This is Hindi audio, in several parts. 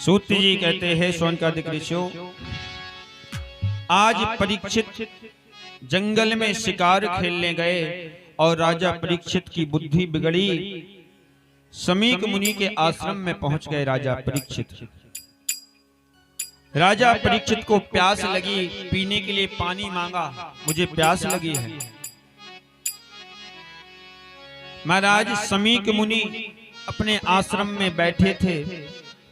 सूत जी कहते हैं शौनकादिक ऋषियों, आज परीक्षित जंगल में शिकार खेलने गए और राजा परीक्षित की बुद्धि बिगड़ी। समीक मुनि के आश्रम में पहुंच गए राजा परीक्षित को प्यास लगी, पीने के लिए पानी मांगा, मुझे प्यास लगी है। महाराज समीक मुनि अपने आश्रम में बैठे थे,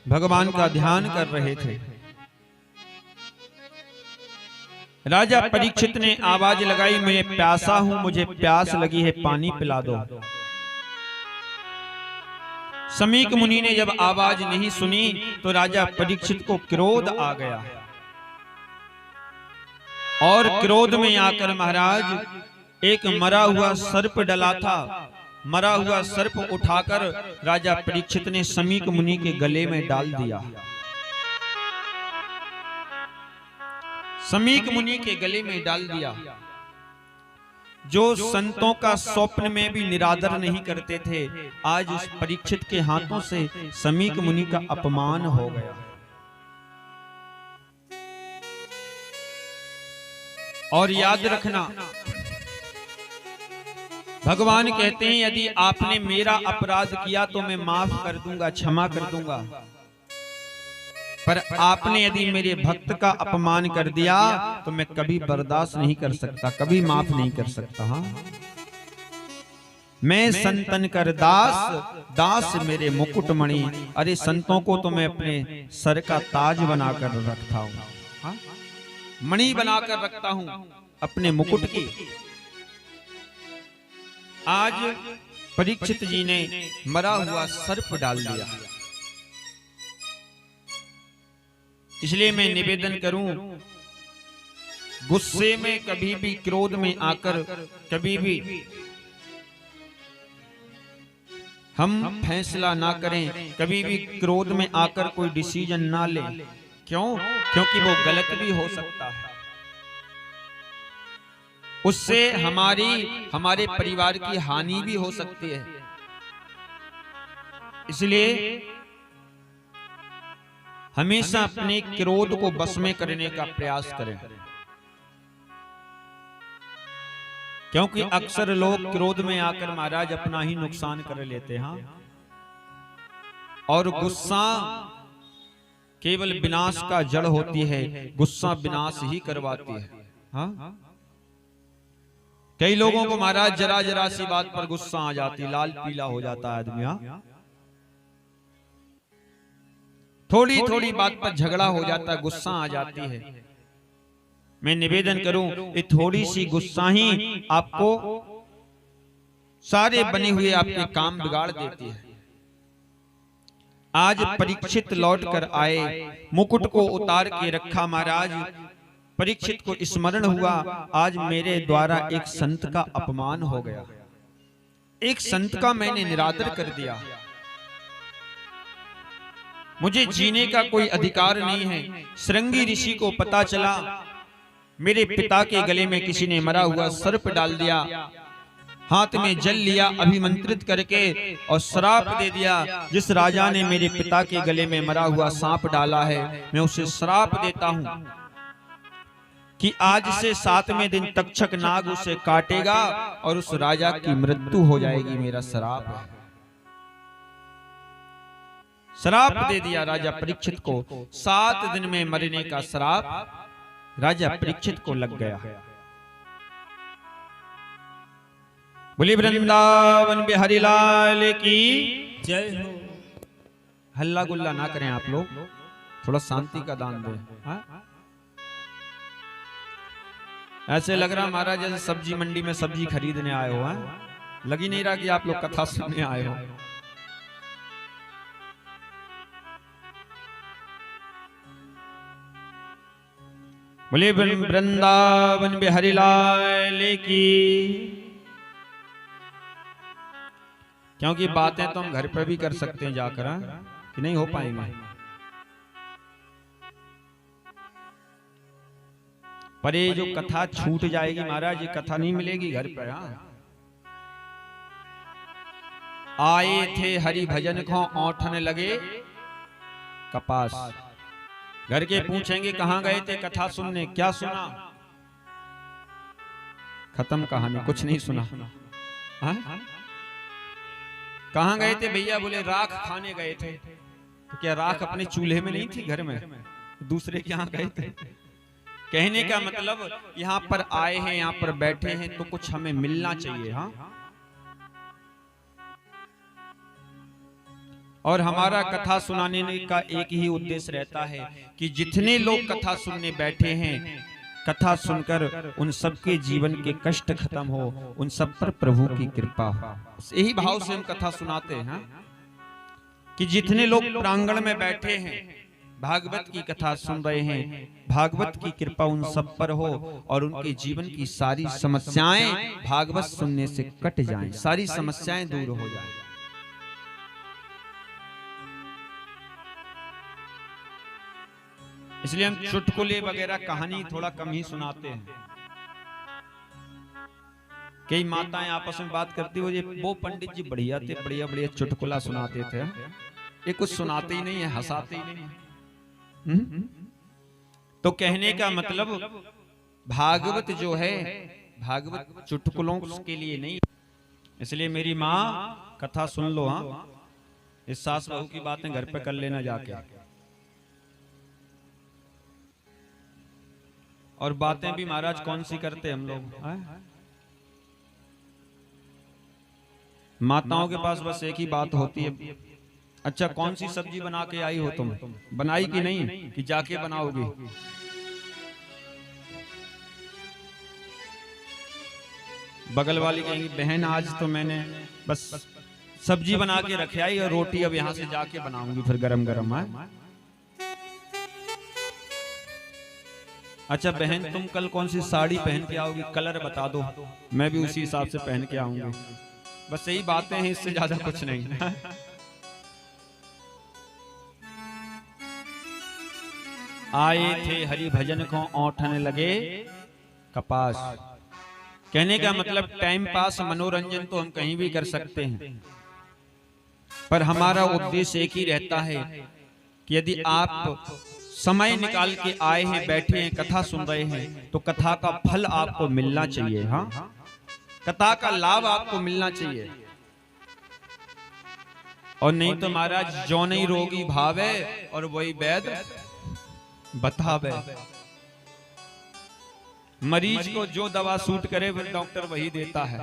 भगवान का ध्यान कर रहे थे। राजा परीक्षित ने आवाज लगाई, मैं प्यासा हूं, मुझे प्यास लगी है, पानी पिला दो। समीक मुनि ने जब आवाज नहीं सुनी तो राजा परीक्षित को क्रोध आ गया और क्रोध में आकर महाराज एक मरा हुआ सर्प डला था, मरा हुआ सर्प उठाकर राजा परीक्षित ने समीक मुनि के गले में डाल दिया। समीक मुनि के गले में डाल दिया। जो संतों का स्वप्न में भी निरादर नहीं करते थे, आज उस परीक्षित के हाथों से समीक मुनि का अपमान हो गया। और याद रखना, भगवान कहते हैं यदि आपने मेरा अपराध किया तो मैं माफ कर दूंगा, क्षमा कर दूंगा, पर आपने यदि मेरे भक्त का अपमान कर दिया तो मैं कभी बर्दाश्त नहीं कर सकता, कभी माफ नहीं कर सकता। हाँ, मैं संतन कर दास, दास मेरे मुकुटमणि। अरे संतों को तो मैं अपने सर का ताज बनाकर रखता हूं, हाँ? मणि बनाकर रखता हूं अपने मुकुट की। आज परीक्षित जी ने मरा हुआ सर्प डाल दिया। इसलिए मैं निवेदन करूं, गुस्से में कभी भी, क्रोध में आकर कभी भी हम फैसला ना करें, कभी भी क्रोध में आकर कोई डिसीजन ना लें। क्यों? क्योंकि वो गलत भी हो सकता है। उससे हमारे परिवार की हानि भी हो सकती है। इसलिए हमेशा अपने क्रोध को बस में करने का प्रयास करें, क्योंकि अक्सर लोग क्रोध में आकर महाराज अपना ही नुकसान कर लेते हैं। और गुस्सा केवल विनाश का जड़ होती है, गुस्सा विनाश ही करवाती है। हाँ? कई लोगों को महाराज जरा जरा सी बात पर गुस्सा आ जाती, लाल पीला हो जाता है आदमी। हाँ? थोड़ी थोड़ी बात पर झगड़ा हो जाता है, गुस्सा आ जाती है। मैं निवेदन करूं, ये थोड़ी सी गुस्सा ही आपको सारे बने हुए आपके काम बिगाड़ देती है। आज परीक्षित लौट कर आए, मुकुट को उतार के रखा। महाराज परीक्षित को स्मरण हुआ, आज मेरे द्वारा एक संत का अपमान हो गया, एक संत का मैंने निरादर कर दिया, मुझे जीने का कोई अधिकार नहीं है। श्रृंगी ऋषि को पता चला मेरे पिता के गले में किसी ने मरा हुआ सर्प डाल दिया, हाथ में जल लिया अभिमंत्रित करके और श्राप दे दिया। जिस राजा ने मेरे पिता के गले में मरा हुआ सांप डाला है, मैं उसे श्राप देता हूं कि आज से 7वें दिन तक्षक नाग उसे काटेगा और उस राजा की मृत्यु हो जाएगी। मेरा श्राप है। श्राप दे दिया राजा परीक्षित को। 7 दिन में मरने का श्राप राजा परीक्षित को लग गया। बोली वृंदावन बिहारी लाल की जय हो। हल्ला गुल्ला ना करें आप लोग, थोड़ा शांति का दान दें। हाँ? ऐसे लग रहा महाराज जैसे सब्जी मंडी में सब्जी खरीदने आए हो। लग ही नहीं रहा कि आप लोग कथा सुनने आए हो। बोले वृंदावन बिहारी लाल की। क्योंकि बातें तो हम घर पर भी कर सकते हैं जाकर, कि नहीं हो पाएंगे। पर ये जो कथा छूट जाएगी महाराज, ये कथा नहीं मिलेगी घर पर। आए थे हरि भजन को औठन लगे, कपास। घर के पूछेंगे कहाँ गए थे कथा सुनने, क्या सुना? खत्म कहानी, कुछ नहीं सुना। हाँ? कहाँ गए थे भैया? बोले राख खाने गए थे। तो क्या राख अपने चूल्हे में नहीं थी घर में? दूसरे के यहाँ गए थे। कहने का मतलब यहाँ पर आए हैं, यहाँ पर बैठे हैं तो कुछ हमें मिलना चाहिए। हाँ, और हमारा कथा सुनाने का एक ही उद्देश्य रहता है कि जितने लोग कथा सुनने बैठे हैं, कथा सुनकर उन सबके जीवन के कष्ट खत्म हो, उन सब पर प्रभु की कृपा हो। यही भाव से हम कथा सुनाते हैं कि जितने लोग प्रांगण में बैठे हैं, भागवत की कथा सुन रहे हैं, भागवत की कृपा उन सब पर हो और उनके जीवन की सारी समस्याएं भागवत सुनने से कट जाएं, सारी समस्याएं दूर हो जाएं। इसलिए हम चुटकुले वगैरह कहानी थोड़ा कम ही सुनाते हैं। कई माताएं आपस में बात करती हो, वो पंडित जी बढ़िया थे, बढ़िया बढ़िया चुटकुला सुनाते थे। ये कुछ सुनाते ही नहीं है, हंसाते ही नहीं है। तो कहने का मतलब भागवत जो है, भागवत चुटकुलों के लिए नहीं। इसलिए मेरी माँ कथा सुन लो। हाँ, इस सास बहू की बातें घर पे कर लेना जाके। और बातें भी महाराज कौन सी करते हम लोग? माताओं के पास बस एक ही बात होती है, अच्छा कौन सी सब्जी बना के आई हो तुम? बनाई कि नहीं कि जाके बनाओगी? बगल वाली कहेंगी बहन आज तो मैंने बस सब्जी बना के रखे आई और रोटी अब यहाँ से जाके बनाऊंगी फिर गरम गरम। है अच्छा बहन तुम कल कौन सी साड़ी पहन के आओगी? कलर बता दो, मैं भी उसी हिसाब से पहन के आऊंगी। बस यही बातें हैं, इससे ज्यादा कुछ नहीं। आए थे हरि भजन को औंठने लगे कपास। कहने का मतलब टाइम पास, मनोरंजन तो हम कहीं भी कर सकते हैं, पर हमारा उद्देश्य एक ही रहता है कि यदि आप समय निकाल के आए हैं, बैठे हैं, कथा सुन रहे हैं, तो कथा का फल आपको मिलना चाहिए। हाँ, कथा का लाभ आपको मिलना चाहिए। और नहीं तो महाराज जो नहीं रोगी भावे और वही वैद बतावे। मरीज को जो दवा सूट करे फिर डॉक्टर वही देता है।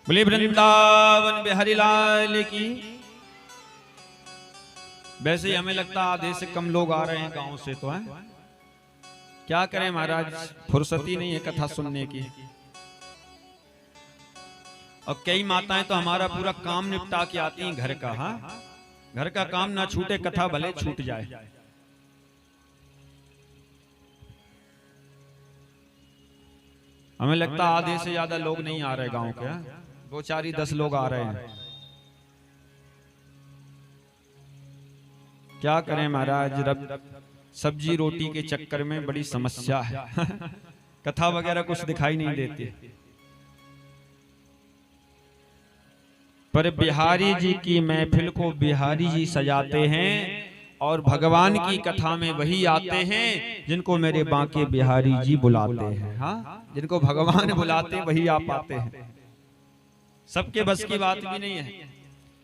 बोले वृंदावन बिहारी लाल की। वैसे ही हमें लगता है आधे से कम लोग आ रहे हैं गांव से, तो है क्या करें महाराज, फुर्सत ही नहीं है कथा सुनने की। और कई माताएं तो हमारा पूरा काम निपटा के आती हैं घर का। हाँ, घर का काम ना छूटे, कथा भले छूट जाए। हमें लगता है आधे से ज्यादा लोग नहीं आ रहे गांव के, 2 4 ही 10 लोग आ रहे हैं। क्या करें महाराज, सब्जी रोटी के चक्कर में बड़ी समस्या है। कथा वगैरह कुछ दिखाई नहीं देती। पर बिहारी जी की महफिल को बिहारी जी सजाते हैं और भगवान की कथा में वही आते हैं जिनको मेरे बांके बिहारी जी बुलाते हैं। हाँ, जिनको भगवान बुलाते वही आ पाते हैं। सबके बस की बात भी नहीं है।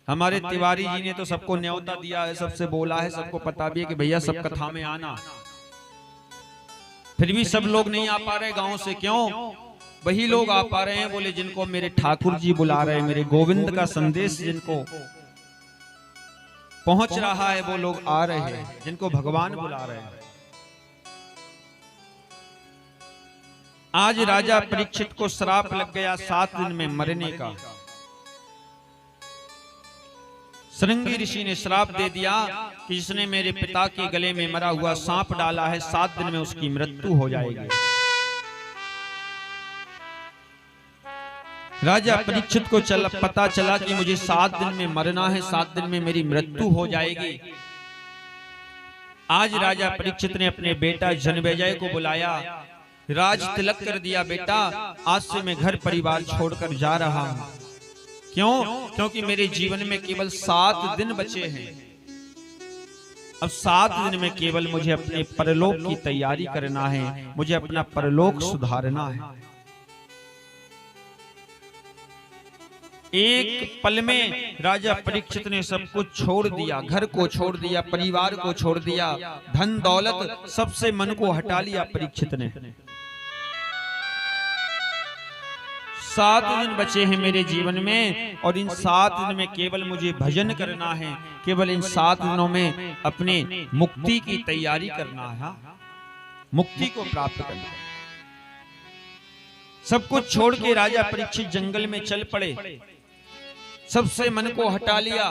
हमारे तिवारी जी ने तो सबको न्योता दिया है, सबसे बोला है, सबको पता भी है कि भैया सब कथा में आना। फिर भी सब लोग नहीं आ पा रहे गांव से। क्यों? वही लोग आ पा रहे हैं बोले जिनको मेरे ठाकुर जी बुला रहे हैं, मेरे गोविंद का संदेश जिनको पहुंच रहा है वो लोग आ रहे हैं, जिनको भगवान बुला रहे हैं। आज राजा परीक्षित को श्राप लग गया 7 दिन में मरने का। श्रृंगी ऋषि ने श्राप दे दिया कि जिसने मेरे पिता के गले में मरा हुआ सांप डाला है 7 दिन में उसकी मृत्यु हो जाएगी। राजा परीक्षित को पता चला कि मुझे 7 दिन में मरना है, 7 दिन में मेरी मृत्यु हो जाएगी। आज राजा परीक्षित ने अपने बेटा जन्मेजय को बुलाया, राज तिलक कर दिया। बेटा आज से मैं घर परिवार छोड़कर जा रहा हूं, क्यों? क्योंकि मेरे जीवन में केवल 7 दिन बचे हैं। अब 7 दिन में केवल मुझे अपने परलोक की तैयारी करना है, मुझे अपना परलोक सुधारना है। एक पल में राजा परीक्षित ने सब कुछ छोड़ दिया, घर को छोड़ दिया, परिवार को छोड़ दिया, धन दौलत सबसे मन को हटा लिया परीक्षित ने। 7 दिन बचे हैं मेरे जीवन में और इन 7 दिन में केवल मुझे भजन करना है, केवल इन 7 दिनों में अपने मुक्ति की तैयारी करना है, मुक्ति को प्राप्त करना है। सब कुछ छोड़ के राजा परीक्षित जंगल में चल पड़े, सबसे मन को हटा लिया।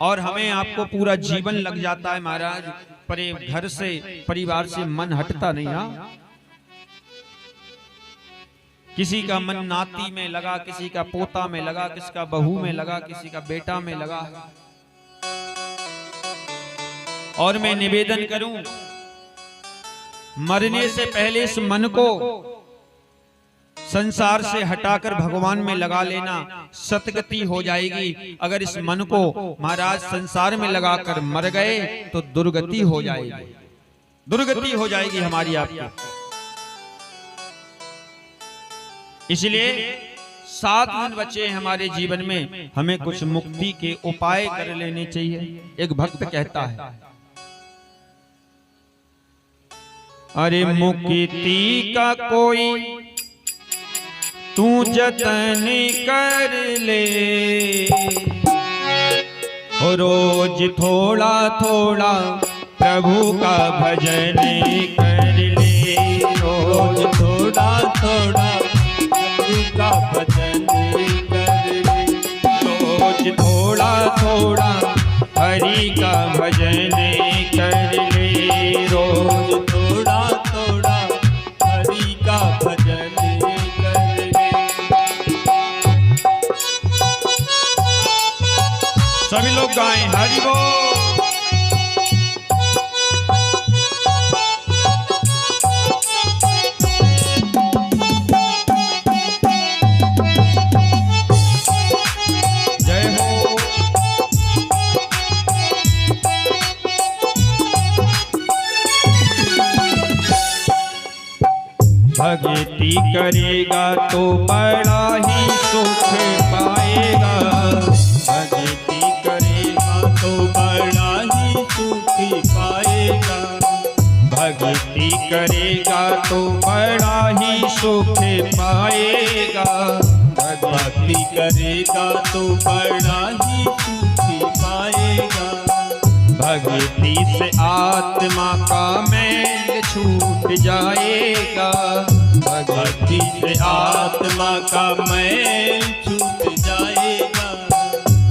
और हमें आपको पूरा जीवन लग जाता है महाराज, पर घर से परिवार से मन हटता नहीं। हाँ, किसी का मन नाती में लगा, किसी का पोता में लगा, किसी का बहू में लगा, किसी का बेटा में लगा। और मैं निवेदन करूं, मरने से पहले इस मन को संसार से हटाकर भगवान में लगा लेना, सतगति हो जाएगी। अगर इस मन को महाराज संसार में लगाकर मर गए तो दुर्गति हो जाएगी, दुर्गति हो जाएगी हमारी आपकी। इसलिए 7 दिन बचे हमारे जीवन में, हमें कुछ मुक्ति के उपाय कर लेने चाहिए। एक भक्त कहता है, अरे मुक्ति का कोई तू जतन कर ले, रोज थोड़ा थोड़ा प्रभु का भजन कर ले, रोज थोड़ा थोड़ा का भजन कर ले, रोज थोड़ा थोड़ा हरि का भजन कर ले, रोज थोड़ा थोड़ा हरि का भजन कर ले। सभी लोग गाएं हरि बोल। भक्ति करेगा तो बड़ा ही सुख पाएगा, भक्ति करेगा तो बड़ा ही सुख पाएगा, भक्ति करेगा तो बड़ा ही सुख पाएगा, भक्ति करेगा तो बड़ा ही सुख पाएगा। भक्ति से आत्मा का मैल छूट जाएगा, भक्ति से आत्मा का मैल छूट जाएगा,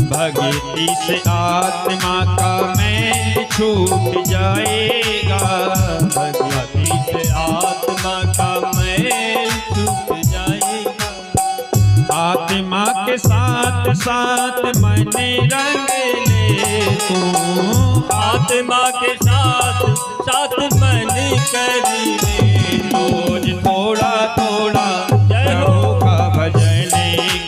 भक्ति से आत्मा का मैल छूट जाएगा, भक्ति से आत्मा का मैल छूट जाएगा। आत्मा के साथ साथ मन रंग ले तू, आत्मा के साथ साथ मन कर ले, रोज थोड़ा थोड़ा प्रभु का भजन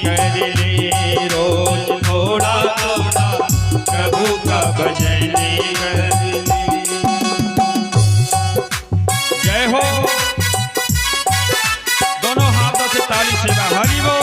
कर ले, रोज थोड़ा थोड़ा प्रभु का भजन कर ले। जय हो, दोनों हाथों से ताली से हरि बोल।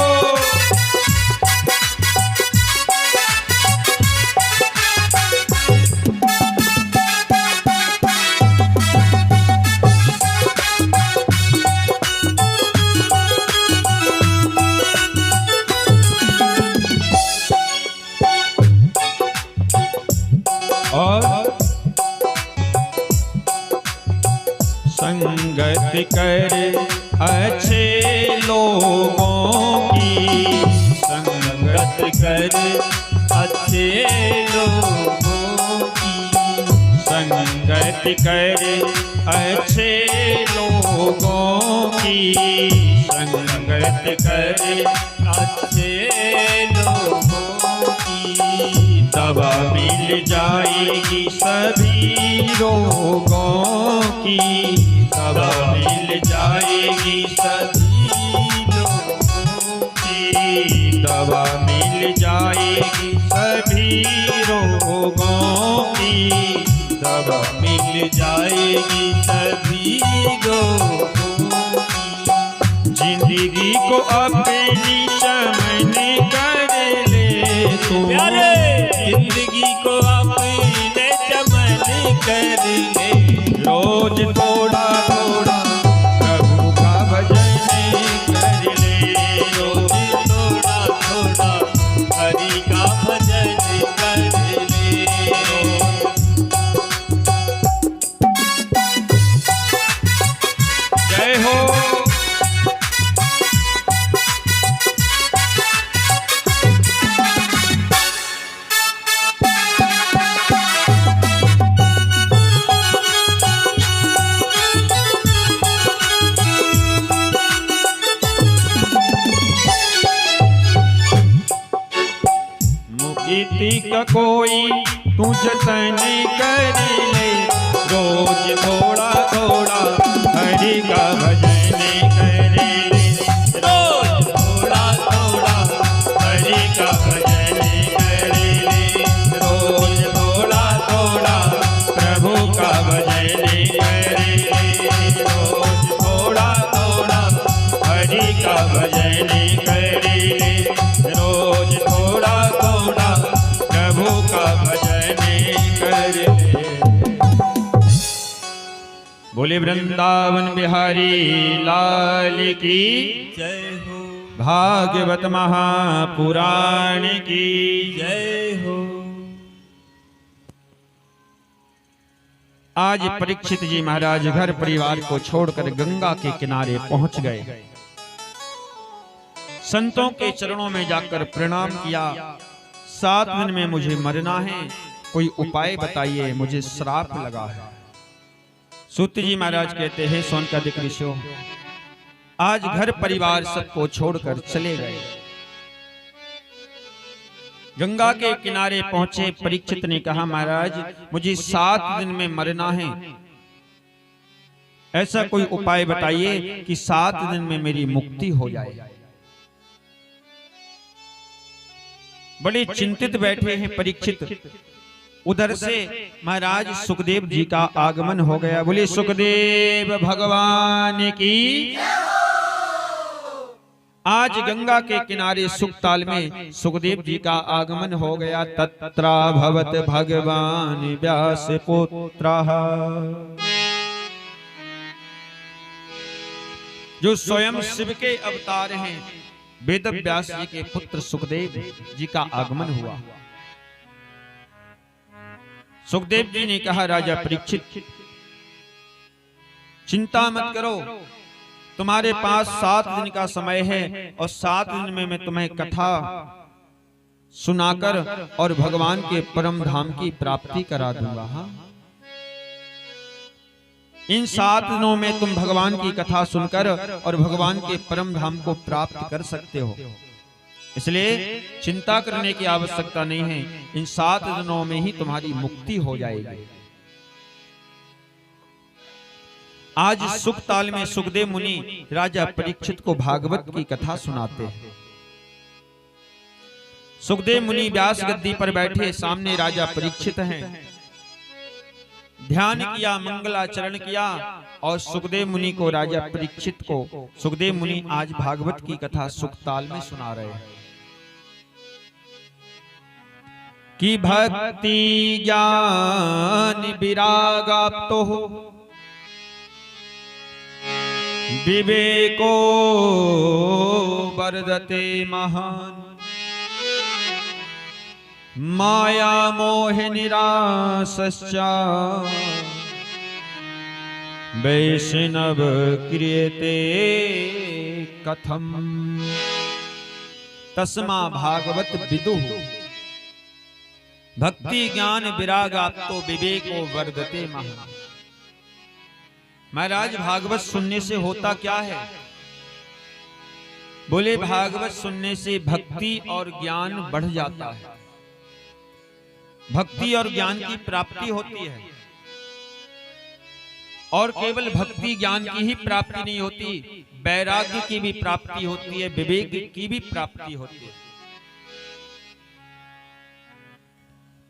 संगत कर अच्छे लोगों की, संगत कर अच्छे लोगों की, संगत कर अच्छे लोगों की, संगत कर अच्छे लोगों की, दवा मिल जाएगी सभी रोगों की, दवा मिल जाएगी सभी लोगों की, दवा जाएगी सभी रोगों की। जिंदगी को अपनी चमन कर ले तू, प्यारे जिंदगी को अपने चमन कर ले। रोज थोड़ा थोड़ा प्रभु का भजन कर ले, रोज थोड़ा थोड़ा हरि का भजन कर ले। जय हो। मुक्ति का कोई तू जतन कर ले, रोज थोड़ा थोड़ा हरि का भजन कर ले, रोज थोड़ा थोड़ा हरि का भजन कर ले। रोज थोड़ा थोड़ा प्रभु का भजन कर ले, रोज थोड़ा थोड़ा हरि का भजन कर ले, रोज थोड़ा थोड़ा प्रभु का भजन कर ले। बोले वृंदावन बिहारी लाल की जय हो, भागवत महापुराण की जय हो। आज परीक्षित जी महाराज घर परिवार को छोड़कर गंगा के किनारे पहुंच गए। संतों के चरणों में जाकर प्रणाम किया। 7 दिन में मुझे मरना है, कोई उपाय बताइए, मुझे श्राप लगा है। सूत जी महाराज कहते हैं, सोनकादिक ऋषियों, आज घर परिवार सबको छोड़कर चले गए। गंगा के किनारे पहुंचे। परीक्षित ने कहा, महाराज मुझे 7 दिन में मरना है, ऐसा कोई उपाय बताइए कि 7 दिन में मेरी मुक्ति हो जाए। बड़े चिंतित बैठे हैं परीक्षित। उधर से महाराज सुखदेव जी का आगमन हो गया। बोले सुखदेव भगवान की। आज गंगा के किनारे सुखताल में सुखदेव जी का आगमन हो गया। तत्रा भवत भगवान व्यास पुत्रः, जो स्वयं शिव के अवतार हैं, वेद व्यास जी के पुत्र सुखदेव जी का आगमन हुआ। सुखदेव जी ने कहा, राजा परीक्षित चिंता मत करो, तुम्हारे पास 7 दिन का समय है और 7 दिन में मैं तुम्हें कथा सुनाकर और भगवान के परम धाम की प्राप्ति करा दूंगा। हाँ, इन 7 दिनों में तुम भगवान की कथा सुनकर और भगवान के परम धाम को प्राप्त कर सकते हो, इसलिए चिंता करने की आवश्यकता नहीं है। इन 7 दिनों में ही तुम्हारी मुक्ति हो जाएगी। आज सुखताल में सुखदेव मुनि राजा परीक्षित को भागवत की कथा सुनाते हैं। सुखदेव मुनि व्यास गद्दी पर बैठे, सामने राजा परीक्षित हैं। ध्यान किया, मंगलाचरण किया और सुखदेव मुनि को, राजा परीक्षित को सुखदेव मुनि आज भागवत की कथा सुखताल में सुना रहे हैं कि भक्ति ज्ञान विरागाप्तो विवेको वर्धते महान, माया मोह निरासश्चा वैष्णव क्रियते कथम। तस्मा भागवत विदुः भक्ति ज्ञान विरागाप्तो विवेको वर्धते महान। महाराज भागवत सुनने से होता क्या है? बोले भागवत सुनने से भक्ति और ज्ञान बढ़ जाता है, भक्ति और ज्ञान की प्राप्ति होती है। और केवल भक्ति ज्ञान की ही प्राप्ति नहीं होती, वैराग्य की भी प्राप्ति होती है, विवेक की भी प्राप्ति होती है।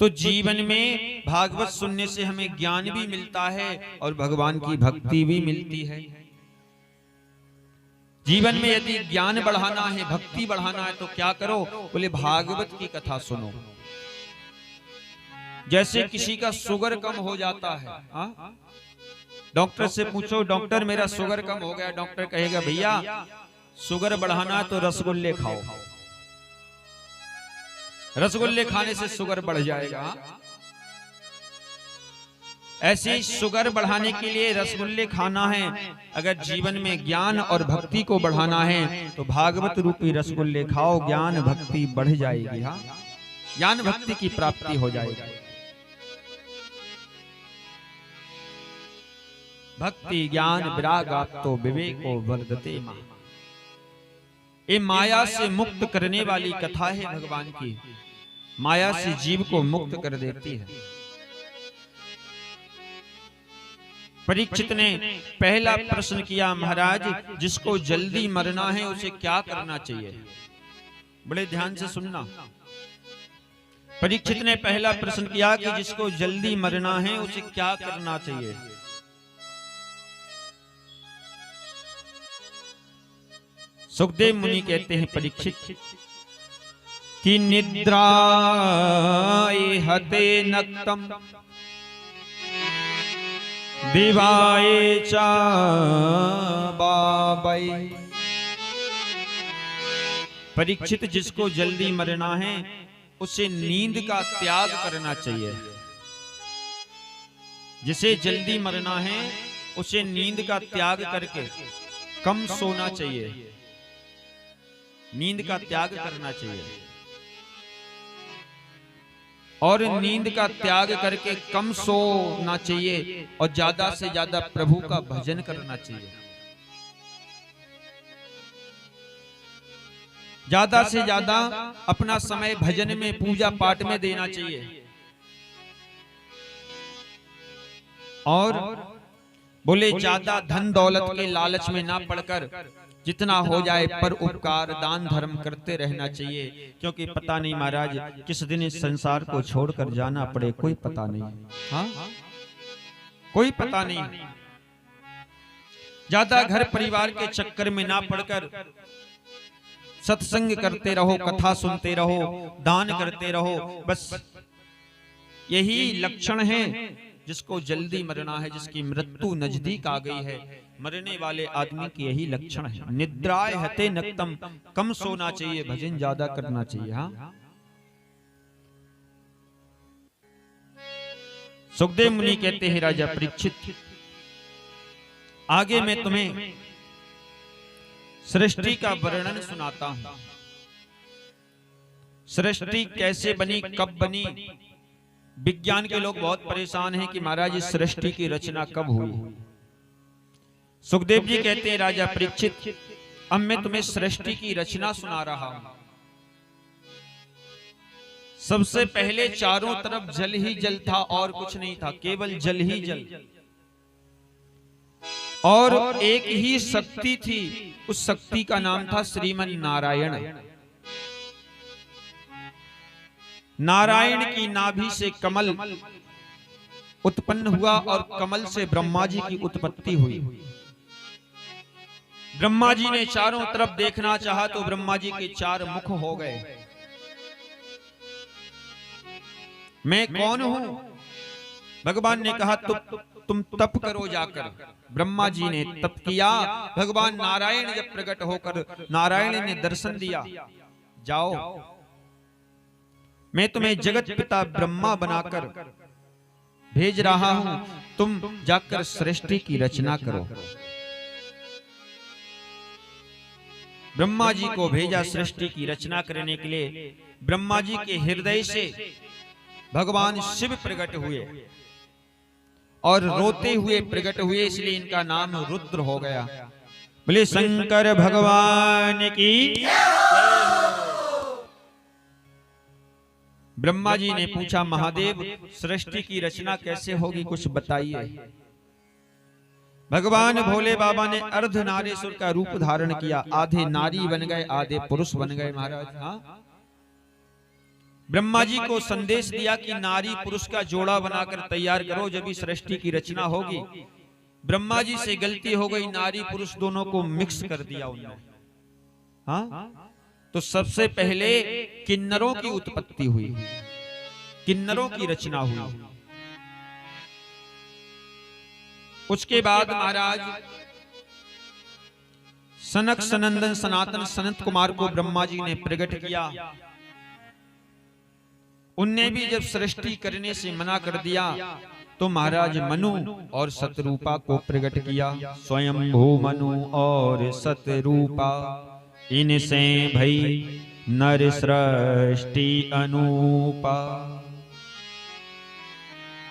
तो जीवन में भागवत सुनने से हमें ज्ञान भी मिलता है और भगवान की भक्ति भी मिलती है। जीवन में यदि ज्ञान बढ़ाना है, भक्ति बढ़ाना है, तो क्या करो? बोले भागवत की कथा सुनो। जैसे किसी का शुगर कम हो जाता है, डॉक्टर से पूछो, डॉक्टर मेरा शुगर कम हो गया, डॉक्टर कहेगा भैया शुगर बढ़ाना तो रसगुल्ले खाओ, रसगुल्ले खाने से शुगर बढ़ जाएगा। ऐसे शुगर बढ़ाने के लिए रसगुल्ले खाना है। अगर जीवन में ज्ञान और भक्ति को बढ़ाना है तो भागवत रूपी रसगुल्ले खाओ, ज्ञान भक्ति बढ़ जाएगी। हाँ, ज्ञान भक्ति की प्राप्ति हो जाएगी। भक्ति ज्ञान विरागात्तो विवेको वर्धते माह। ये माया से मुक्त करने वाली कथा है भगवान की। माया से जीव को मुक्त कर देती है। परीक्षित ने पहला प्रश्न किया, महाराज जिसको जल्दी मरना है उसे क्या करना चाहिए? बड़े ध्यान से सुनना। परीक्षित ने पहला प्रश्न किया कि जिसको जल्दी मरना है उसे क्या करना चाहिए? सुखदेव मुनि कहते हैं परीक्षित कि निद्रा हते नक्तम दिवाए चा बाबई। परीक्षित जिसको जल्दी मरना है उसे नींद का त्याग करना चाहिए। जिसे जल्दी मरना है उसे नींद का त्याग करके कम सोना चाहिए। नींद का त्याग करना चाहिए और नींद का त्याग करके कम सोना चाहिए और ज्यादा से ज्यादा प्रभु का भजन करना चाहिए। ज्यादा से ज्यादा अपना समय भजन में, पूजा पाठ में देना चाहिए। और बोले ज्यादा धन दौलत के लालच में ना पड़कर जितना हो जाए पर उपकार दान धर्म करते रहना चाहिए, क्योंकि पता नहीं महाराज किस दिन इस संसार को छोड़कर जाना पड़े, कोई पता नहीं। हाँ, कोई पता नहीं। ज्यादा घर परिवार के चक्कर में ना पड़कर सत्संग करते रहो, कथा सुनते रहो, दान करते रहो। बस यही लक्षण है जिसको जल्दी मरना है, जिसकी मृत्यु नजदीक आ गई है। मरने वाले आदमी की यही लक्षण है। निद्राय हते नक्तम, कम सोना चाहिए, भजन ज्यादा करना चाहिए। हाँ, सुखदेव मुनि कहते हैं राजा परीक्षित, आगे मैं तुम्हें सृष्टि का वर्णन सुनाता हूं। सृष्टि कैसे बनी, कब बनी? विज्ञान के लोग बहुत परेशान हैं कि महाराज इस सृष्टि की रचना कब हुई। सुखदेव जी कहते हैं राजा परीक्षित, अब मैं तुम्हें सृष्टि की रचना सुना रहा हूं। सबसे पहले चारों तरफ जल ही जल था और कुछ नहीं था, केवल जल ही जल। और एक ही शक्ति थी, उस शक्ति का नाम था श्रीमन नारायण। नारायण की नाभि से कमल उत्पन्न हुआ और कमल से ब्रह्मा जी की उत्पत्ति हुई। ब्रह्मा जी ने चारों तरफ देखना चाहा तो ब्रह्मा जी के चार मुख हो गए। मैं कौन हूं? भगवान ने कहा तुम तप करो जाकर। ब्रह्मा जी ने तप किया। भगवान नारायण जब प्रकट होकर नारायण ने दर्शन दिया, जाओ मैं तुम्हें जगत पिता ब्रह्मा बनाकर भेज रहा हूं, तुम जाकर सृष्टि की रचना करो। ब्रह्मा जी को भेजा सृष्टि की रचना करने के लिए। ब्रह्मा जी के हृदय से भगवान शिव प्रकट हुए और रोते हुए प्रकट हुए, इसलिए इनका नाम रुद्र हो गया। बोले शंकर भगवान की। ब्रह्मा जी ने पूछा, महादेव सृष्टि की रचना कैसे होगी, कुछ बताइए। भगवान भोले बाबा ने अर्धनारीश्वर का रूप धारण किया। आधे नारी बन गए, आधे पुरुष बन गए महाराज। हाँ, ब्रह्मा जी को संदेश दिया कि नारी पुरुष का जोड़ा बनाकर तैयार करो, जब इस सृष्टि की रचना होगी। ब्रह्मा जी से गलती हो गई, नारी पुरुष दोनों को मिक्स कर दिया उन्होंने। हाँ, तो सबसे पहले किन्नरों की उत्पत्ति हुई, किन्नरों की रचना हुई। उसके बाद महाराज सनक सनंदन सनातन सनत कुमार को ब्रह्मा जी ने प्रकट किया। उनने भी जब सृष्टि करने से मना कर दिया तो महाराज मनु और सतरूपा को प्रकट किया। स्वयंभू मनु और सतरूपा, इनसे भई नर सृष्टि अनूपा।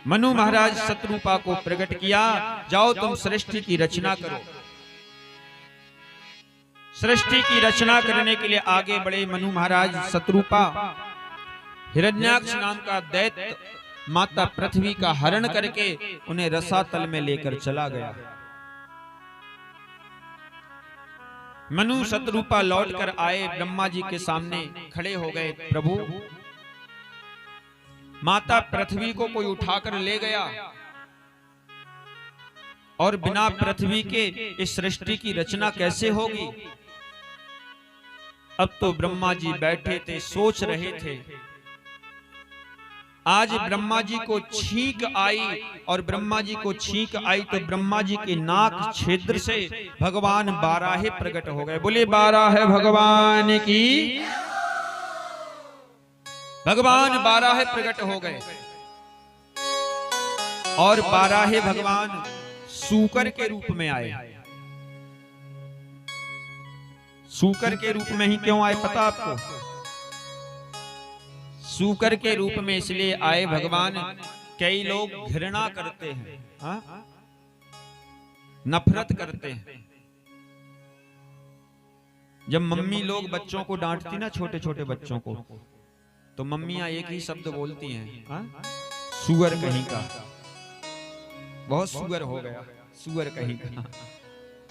मनु महाराज सतरूपा को प्रकट किया, जाओ तुम सृष्टि की रचना करो। सृष्टि की रचना करने के लिए आगे बढ़े मनु महाराज। सतरूपा हिरण्याक्ष नाम का दैत्य माता पृथ्वी का हरण करके उन्हें रसातल में लेकर चला गया। मनु सतरूपा लौटकर आए, ब्रह्मा जी के सामने खड़े हो गए। प्रभु, माता पृथ्वी को कोई उठाकर ले गया और बिना पृथ्वी के इस सृष्टि की रचना कैसे होगी। अब तो ब्रह्मा जी बैठे थे, सोच रहे थे। आज ब्रह्मा जी को छींक आई, और ब्रह्मा जी को छींक आई तो ब्रह्मा जी के नाक छिद्र से भगवान बाराहे प्रकट हो गए। बोले बाराहे भगवान की। भगवान बाराहे प्रकट हो गए और बाराहे भगवान सूकर के रूप में आए। सूकर के रूप में ही क्यों आए पता आपको? सूकर के रूप में इसलिए आए भगवान, कई लोग घृणा करते हैं, हाँ? नफरत करते हैं। जब मम्मी लोग बच्चों को डांटती ना, छोटे छोटे बच्चों को, तो मम्मियां एक ही शब्द बोलती हैं, हाँ? सुअर कहीं का। बहुत सुअर हो गया, सुअर कहीं का।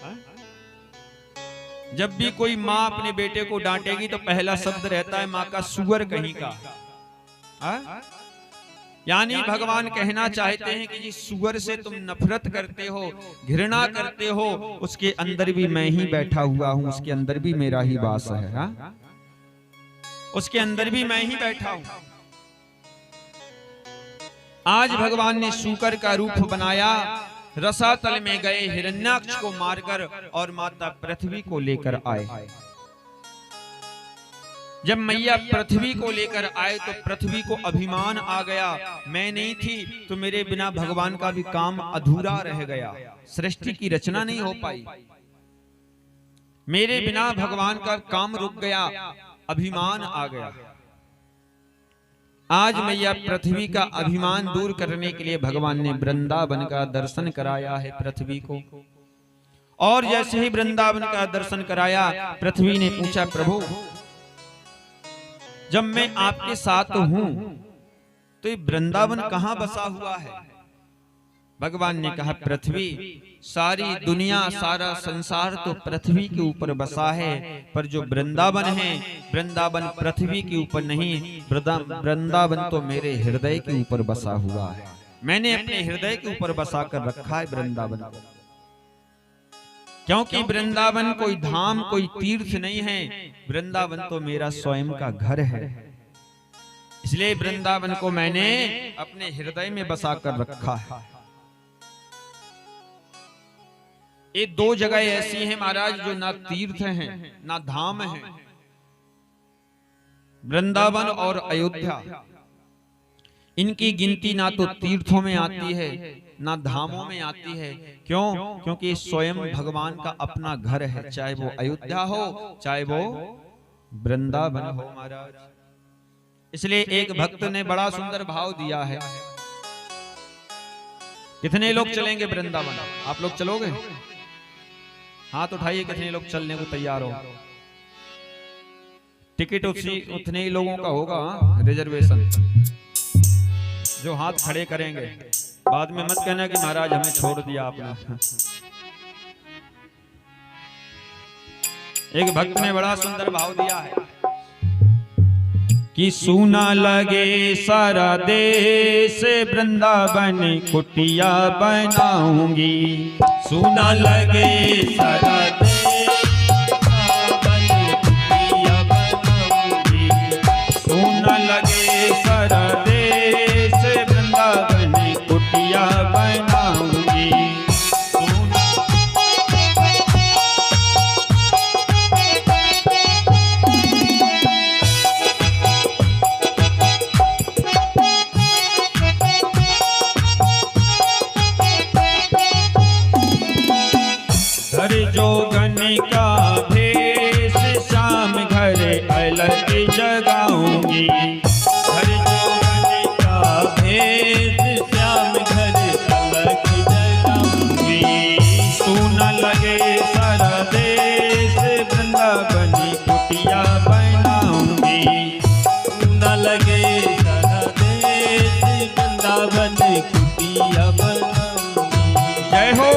हाँ? जब भी कोई माँ अपने बेटे को डांटेगी तो पहला शब्द रहता है माँ का, सुअर कहीं का। यानी भगवान कहना चाहते हैं कि जिस सुअर से तुम नफरत करते हो, घृणा करते हो, उसके अंदर भी मैं ही बैठा हुआ हूं, उसके अंदर भी मेरा ही वास है। हा? उसके अंदर भी मैं ही बैठा हूं। आज भगवान ने सूकर का रूप बनाया, रसातल में गए, हिरण्याक्ष को मारकर और माता पृथ्वी को लेकर आए। जब मैया पृथ्वी को लेकर आए तो पृथ्वी को अभिमान आ गया, मैं नहीं थी तो मेरे बिना भगवान का भी काम अधूरा रह गया, सृष्टि की रचना नहीं हो पाई, मेरे बिना भगवान का काम रुक गया, अभिमान आ गया। आज मैया पृथ्वी का अभिमान दूर करने के लिए भगवान ने वृंदावन का दर्शन कराया है पृथ्वी को। और जैसे ही वृंदावन का दर्शन कराया, पृथ्वी ने पूछा, प्रभु जब मैं आपके साथ हूं तो ये वृंदावन कहां बसा हुआ है? भगवान ने कहा, पृथ्वी, सारी दुनिया, सारा संसार तो पृथ्वी के ऊपर बसा है, पर जो वृंदावन है, वृंदावन पृथ्वी के ऊपर नहीं, वृंदावन तो मेरे हृदय के ऊपर बसा हुआ है। मैंने अपने हृदय के ऊपर बसा कर रखा है वृंदावन को, क्योंकि वृंदावन कोई धाम, कोई तीर्थ नहीं है, वृंदावन तो मेरा स्वयं का घर है। इसलिए वृंदावन को मैंने अपने हृदय में बसा कर रखा है। ये दो जगह ऐसी हैं महाराज जो ना तीर्थ हैं ना धाम हैं, वृंदावन और अयोध्या। इनकी गिनती ना तो तीर्थों में आती है ना धामों में आती है। क्यों? क्योंकि स्वयं भगवान का अपना घर है, चाहे वो अयोध्या हो चाहे वो वृंदावन हो महाराज। इसलिए एक भक्त ने बड़ा सुंदर भाव दिया है। कितने लोग चलेंगे वृंदावन? आप लोग चलोगे? हाथ उठाइए, कितने लोग चलने को तैयार हो? टिकट उतने ही लोगों का होगा, रिजर्वेशन। जो हाथ खड़े करेंगे, बाद में मत कहना कि महाराज हमें छोड़ दिया आपने। एक भक्त ने बड़ा सुंदर भाव दिया है कि सूना लगे सारा देश, वृंदावन कुटिया बनाऊंगी। सूना लगे सारा देश, वृंदावन कुटिया बनाऊंगी। सूना लगे सारा देश, वृंदावन कुटिया बनाऊंगी। घर जोगन का भेष, शाम घर अलग जगाऊंगी। घर जोगन का भेष, श्याम घर अलग जगाऊंगी। सूना लगे सारा देश, वृंदावन कुटिया बनाऊंगी। सूना लगे सारा देश, वृंदावन कुटिया बनाऊंगी। जय हो।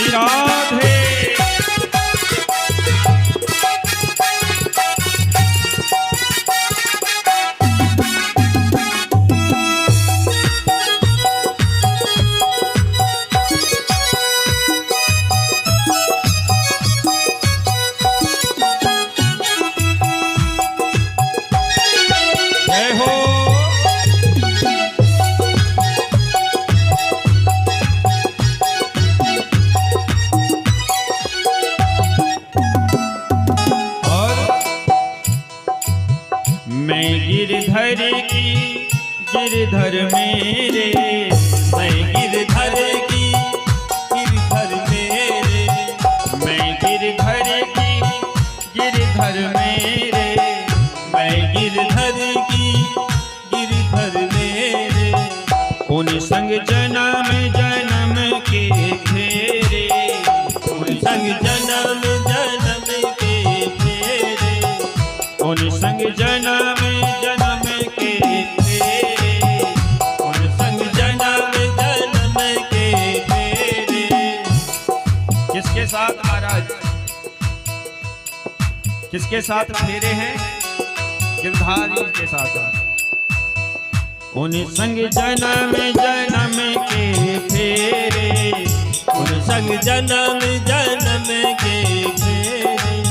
राधे। जय हो। मैं गिरधर की गिरधर मेरे, मैं गिरधर की गिरधर मेरे। मैं गिरधर की गिरधर मेरे। मैं गिरधर की गिरधर मेरे। उन संग जन्म जन्म के फेरे, उन संग जन्म जन्म के फेरे। उन संग जन्म जन्म के फेरे। उन संग जन्म जन्म के फेरे। किसके साथ महाराज, किसके साथ फेरे हैं? गिरधारी के साथ। उन संग जन्म जन्म के फेरे। उन संग जन्म जन्म के फेरे।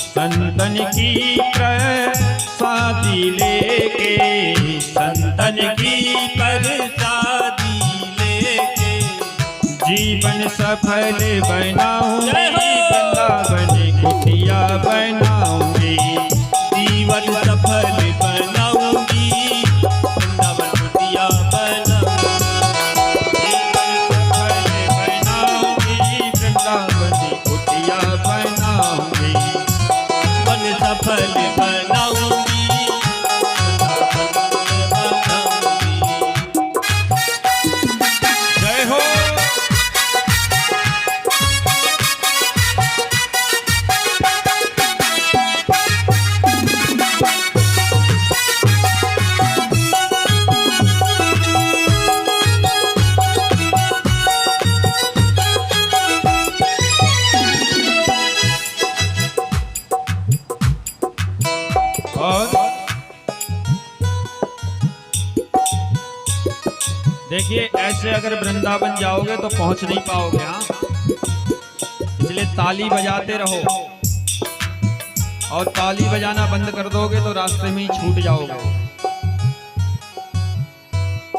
संतन की प्रसादी लेके, संतन की प्रसादी लेके। जीवन सफल बनाऊंगी। जय हो। वृंदावन कुटिया बनाऊंगी। जीवन सफल बनाऊंगी। वृंदावन कुटिया बनाऊंगी। जीवन सफल बनाऊंगी। वृंदावन कुटिया बनाऊंगी। वन सफल बनाऊंगी। वृंदावन बनाऊंगी। जय हो। और देखिए, ऐसे अगर वृंदावन जाओगे तो पहुंच नहीं पाओगे। हाँ, इसलिए ताली बजाते रहो, और ताली बजाना बंद कर दोगे तो रास्ते में ही छूट जाओगे।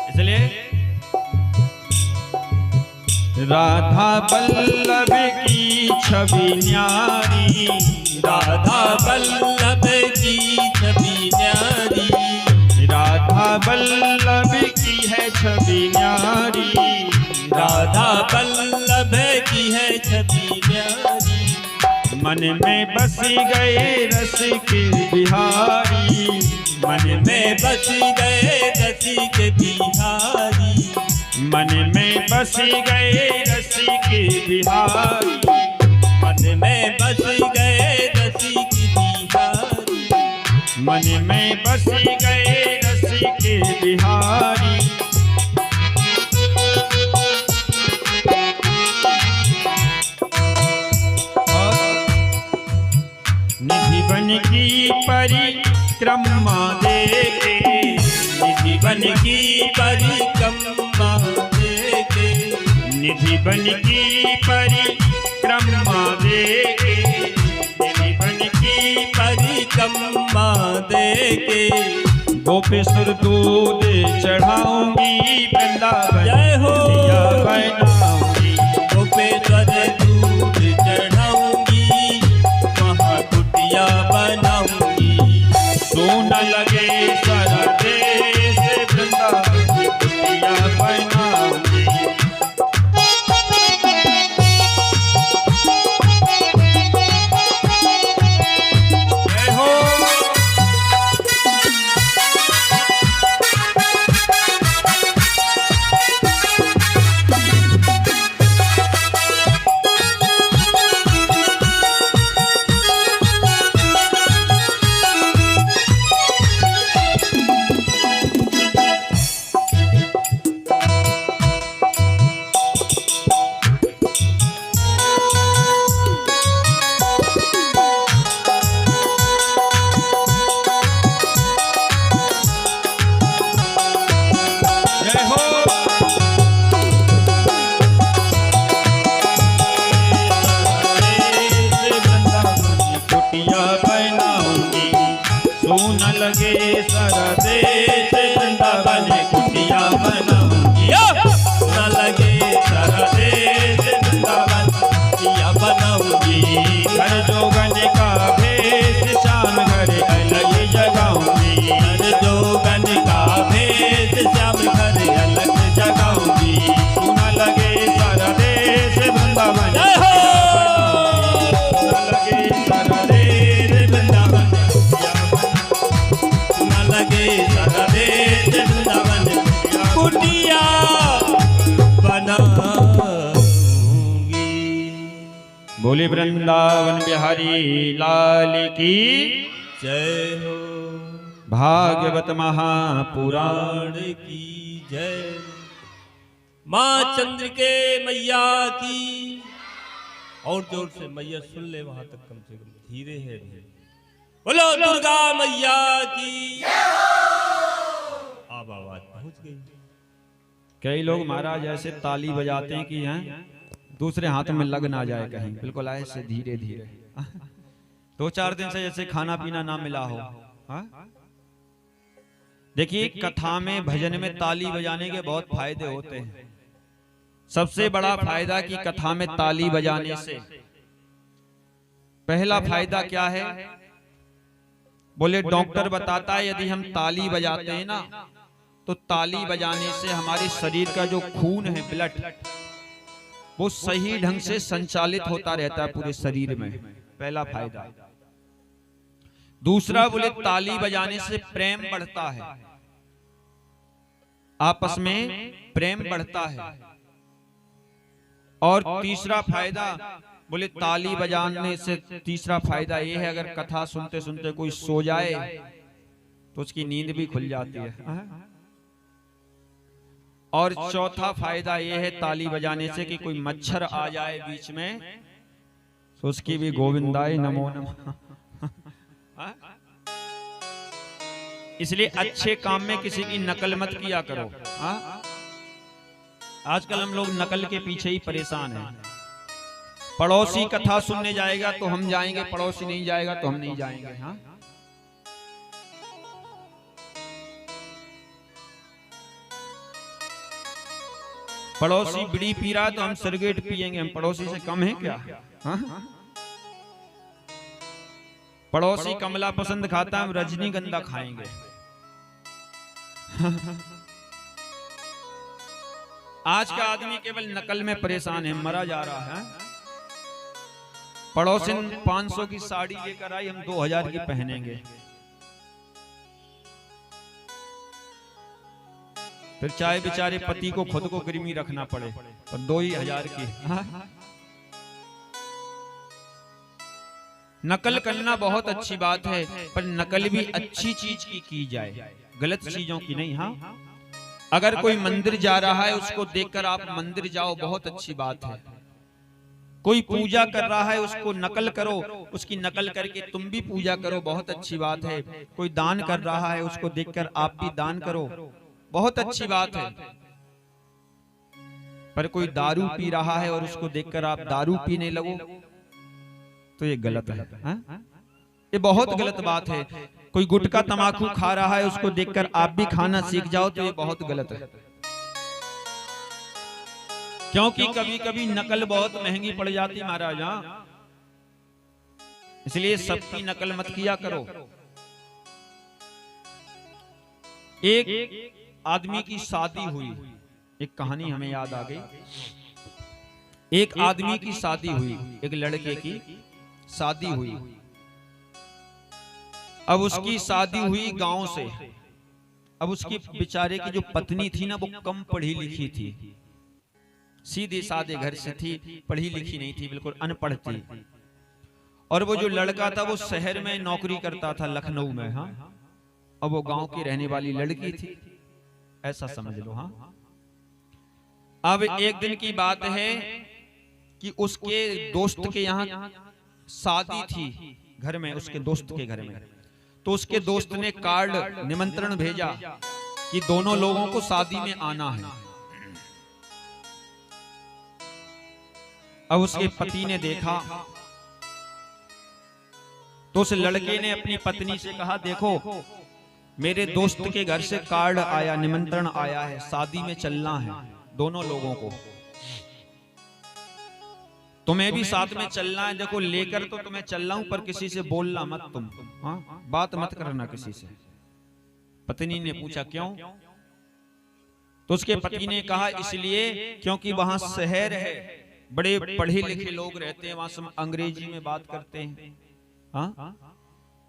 इसलिए राधा वल्लभ की छवि न्यारी, राधा वल्लभ की छवि न्यारी। राधा वल्लभ की है छवि न्यारी। राधा वल्लभ की है छवि न्यारी। मन में बस गए रसिक बिहारी। मन में बस गए रसिक बिहारी। मन में बस गए रसिक बिहारी। मन में बस गए रसिक बिहारी। मन में बस गए रसिक बिहारी। परिक्रमा देके, निधि बन की परिक्रमा देके, निधि बन की परिक्रमा देके, निधि बन की परिक्रमा देके, गोपेश्वर दूध चढ़ाऊंगी, वृंदावन जय हो। कुटिया बनाऊंगी, गोपेश्वर दूध चढ़ाऊंगी, वहाँ कुटिया बनाऊंगी। सोना लगे सारा देश, वृंदावन कुटिया बनाऊंगी। जय हो। जय हो। कुटिया बनाऊंगी, सोना लगे सारा देश, वृंदावन कुटिया बनाऊंगी। न लगे सारा देश, वृंदावन कुटिया बनाऊंगी। हर जोगन का भेष, श्याम घर अलग जगाऊंगी। हर जोगन का भेष, श्याम घर अलग जगाऊंगी। सोना लगे सारा देश, वृंदावन जय हो। सोना लगे सारा देश, वृंदावन न लगे सारा देश, वृंदावन कुटिया बनाऊंगी। बोले वृंदावन बिहारी लाल की जय हो। भागवत महापुराण पुराण की जय। माँ चंद्र के मैया की। और जोर से मैया सुन ले, वहां तक कम से कम धीरे है धीरे। बोलो दुर्गा मैया की। अब आवाज पहुंच गई। कई लोग महाराज ऐसे ताली बजाते हैं कि हैं दूसरे हाथ में लग ना जाए कहीं, बिल्कुल ऐसे धीरे धीरे। 2-4 दिन से जैसे खाना पीना ना मिला हो। हाँ? देखिए, कथा में भजन में ताली बजाने के बहुत फायदे होते हैं। सबसे बड़ा फायदा कि कथा में ताली बजाने से पहला फायदा क्या है? बोले डॉक्टर बताता है यदि हम ताली बजाते हैं ना तो ताली बजाने से हमारे शरीर का जो खून है, ब्लड, वो सही ढंग से संचालित होता रहता है पूरे शरीर में। पहला फायदा। दूसरा, बोले ताली बजाने से प्रेम बढ़ता है, आपस में प्रेम बढ़ता है। और तीसरा फायदा, बोले ताली बजाने से तीसरा फायदा ये है, अगर कथा सुनते सुनते कोई सो जाए तो उसकी नींद भी खुल जाती है। और चौथा फायदा ये है ताली बजाने से कि कोई मच्छर आ जाए बीच में तो उसकी भी गोविंदाय नमो नमः। इसलिए अच्छे काम में किसी की नकल मत किया करो। आजकल हम लोग नकल के पीछे ही परेशान हैं। पड़ोसी कथा सुनने जाएगा तो हम जाएंगे, पड़ोसी नहीं जाएगा तो हम नहीं जाएंगे। हाँ, पड़ोसी बीड़ी पी रहा तो हम सिगरेट पिएंगे, हम पड़ोसी से कम है क्या? हाँ? पड़ोसी कमला पसंद खाता, हम रजनीगंधा खाएंगे। आज का आदमी केवल नकल में परेशान है, मरा जा रहा है। पड़ोसी 500 की साड़ी लेकर आई, हम 2000 की पहनेंगे। फिर चाहे बेचारे पति को खुद को गिरवी रखना पड़े पर 2000 की। नकल करना बहुत अच्छी बात है, पर नकल भी अच्छी चीज की जाए, गलत चीजों की नहीं। हाँ, अगर कोई मंदिर जा रहा है उसको देखकर आप मंदिर जाओ, बहुत अच्छी बात है। कोई पूजा कर रहा है उसको नकल करो, उसकी नकल करके तुम भी पूजा करो, बहुत अच्छी बात है। कोई दान कर रहा है उसको देखकर आप भी दान करो, बहुत अच्छी बात है। पर कोई दारू पी रहा है और उसको देखकर आप दारू पीने लगो तो ये गलत है, हा? ये बहुत गलत बात है। कोई गुटखा तमाकू खा रहा है उसको देखकर आप भी खाना सीख जाओ तो ये बहुत गलत है। क्योंकि कभी कभी नकल बहुत महंगी पड़ जाती महाराज, इसलिए सबकी नकल मत किया करो। एक आदमी की शादी हुई, एक कहानी हमें याद आ गई। एक आदमी की शादी हुई, एक लड़के की शादी हुई। अब उसकी शादी हुई गांव से। अब उसकी बेचारे की जो पत्नी थी ना वो कम पढ़ी लिखी थी, सीधे साधे घर से थी, पढ़ी लिखी नहीं थी, बिल्कुल अनपढ़ थी। और वो जो लड़का था वो शहर में नौकरी करता था, लखनऊ में। हाँ, अब वो गांव की रहने वाली लड़की थी, ऐसा समझ लो। हाँ, अब एक दिन की बात है कि उसके दोस्त के यहाँ शादी थी, घर में, उसके दोस्त के घर में। तो उसके दोस्त ने कार्ड निमंत्रण भेजा कि दोनों लोगों को शादी में आना है। अब उसके पति ने देखा तो उस लड़के ने अपनी पत्नी से कहा, देखो मेरे दोस्त के घर से कार्ड आया, निमंत्रण आया है, शादी में चलना है दोनों लोगों को, तुम्हें भी साथ में चलना है। देखो लेकर तो तुम्हें चल रहा हूं, पर किसी से बोलना मत तुम, हाँ, बात मत करना किसी से। पत्नी ने पूछा क्यों? तो उसके पति ने कहा इसलिए क्योंकि वहां शहर है, बड़े पढ़े लिखे लोग रहते हैं, वहां सब अंग्रेजी में बात करते हैं। हाँ,